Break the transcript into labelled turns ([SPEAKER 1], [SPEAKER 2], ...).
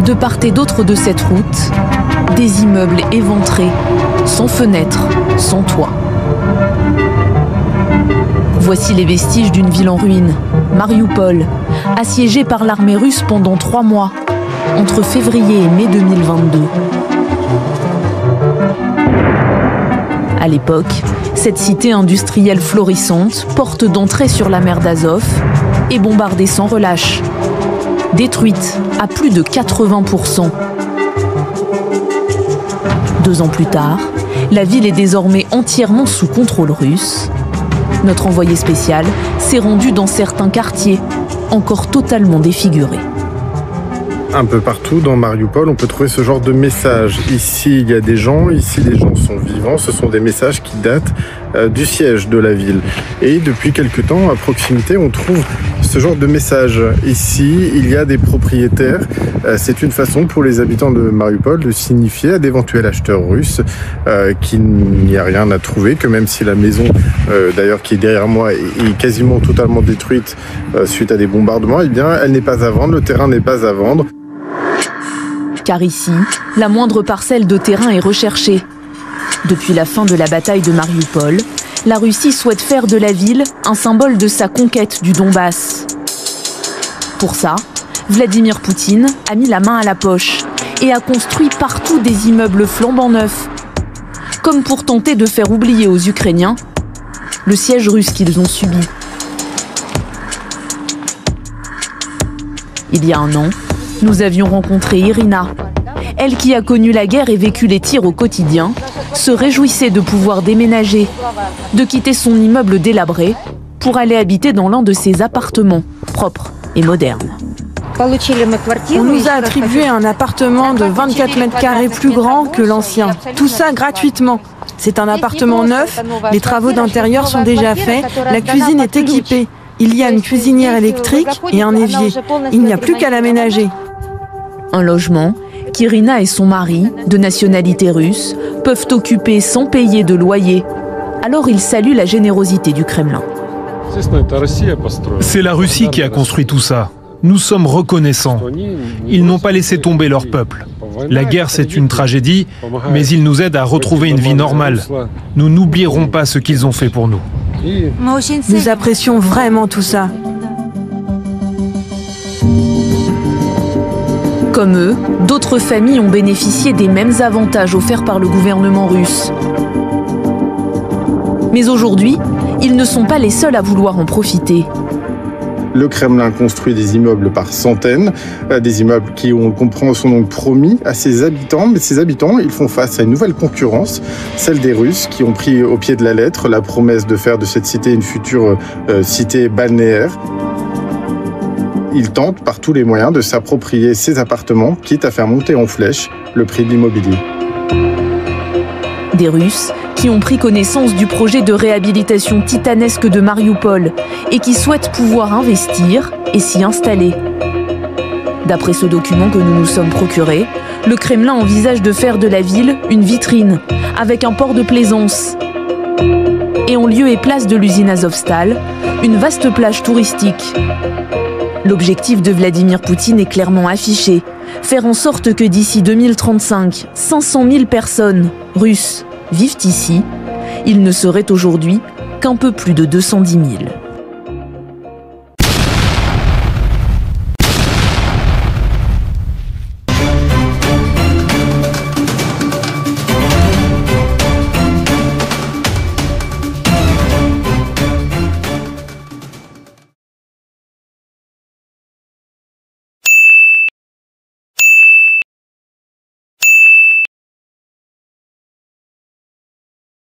[SPEAKER 1] De part et d'autre de cette route, des immeubles éventrés, sans fenêtres, sans toit. Voici les vestiges d'une ville en ruine, Marioupol, assiégée par l'armée russe pendant 3 mois, entre février et mai 2022. À l'époque, cette cité industrielle florissante, porte d'entrée sur la mer d'Azov, est bombardée sans relâche, détruite à plus de 80%. 2 ans plus tard, la ville est désormais entièrement sous contrôle russe. Notre envoyé spécial s'est rendu dans certains quartiers, encore totalement défigurés.
[SPEAKER 2] Un peu partout dans Marioupol, on peut trouver ce genre de messages. Ici, il y a des gens, ici, les gens sont vivants. Ce sont des messages qui datent du siège de la ville. Et depuis quelque temps, à proximité, on trouve ce genre de messages. Ici, il y a des propriétaires. C'est une façon pour les habitants de Marioupol de signifier à d'éventuels acheteurs russes qu'il n'y a rien à trouver, que même si la maison, d'ailleurs, qui est derrière moi, est quasiment totalement détruite suite à des bombardements, eh bien, elle n'est pas à vendre, le terrain n'est pas à vendre.
[SPEAKER 1] Car ici, la moindre parcelle de terrain est recherchée. Depuis la fin de la bataille de Marioupol, la Russie souhaite faire de la ville un symbole de sa conquête du Donbass. Pour ça, Vladimir Poutine a mis la main à la poche et a construit partout des immeubles flambant neufs, comme pour tenter de faire oublier aux Ukrainiens le siège russe qu'ils ont subi. Il y a 1 an, nous avions rencontré Irina. Elle qui a connu la guerre et vécu les tirs au quotidien, se réjouissait de pouvoir déménager, de quitter son immeuble délabré pour aller habiter dans l'un de ses appartements propres et modernes.
[SPEAKER 3] On nous a attribué un appartement de 24 mètres carrés plus grand que l'ancien. Tout ça gratuitement. C'est un appartement neuf, les travaux d'intérieur sont déjà faits, la cuisine est équipée. Il y a une cuisinière électrique et un évier. Il n'y a plus qu'à l'aménager.
[SPEAKER 1] Un logement qu'Irina et son mari, de nationalité russe, peuvent occuper sans payer de loyer. Alors ils saluent la générosité du Kremlin.
[SPEAKER 4] C'est la Russie qui a construit tout ça. Nous sommes reconnaissants. Ils n'ont pas laissé tomber leur peuple. La guerre, c'est une tragédie, mais ils nous aident à retrouver une vie normale. Nous n'oublierons pas ce qu'ils ont fait pour nous.
[SPEAKER 3] Nous apprécions vraiment tout ça.
[SPEAKER 1] Comme eux, d'autres familles ont bénéficié des mêmes avantages offerts par le gouvernement russe. Mais aujourd'hui, ils ne sont pas les seuls à vouloir en profiter.
[SPEAKER 2] Le Kremlin construit des immeubles par centaines, des immeubles qui, on le comprend, sont donc promis à ses habitants. Mais ces habitants, ils font face à une nouvelle concurrence, celle des Russes qui ont pris au pied de la lettre la promesse de faire de cette cité une future cité balnéaire. Ils tentent par tous les moyens de s'approprier ces appartements, quitte à faire monter en flèche le prix de l'immobilier.
[SPEAKER 1] Des Russes qui ont pris connaissance du projet de réhabilitation titanesque de Marioupol et qui souhaitent pouvoir investir et s'y installer. D'après ce document que nous nous sommes procurés, le Kremlin envisage de faire de la ville une vitrine avec un port de plaisance. Et en lieu et place de l'usine Azovstal, une vaste plage touristique. L'objectif de Vladimir Poutine est clairement affiché, faire en sorte que d'ici 2035, 500 000 personnes russes vivent ici. Il ne serait aujourd'hui qu'un peu plus de 210 000.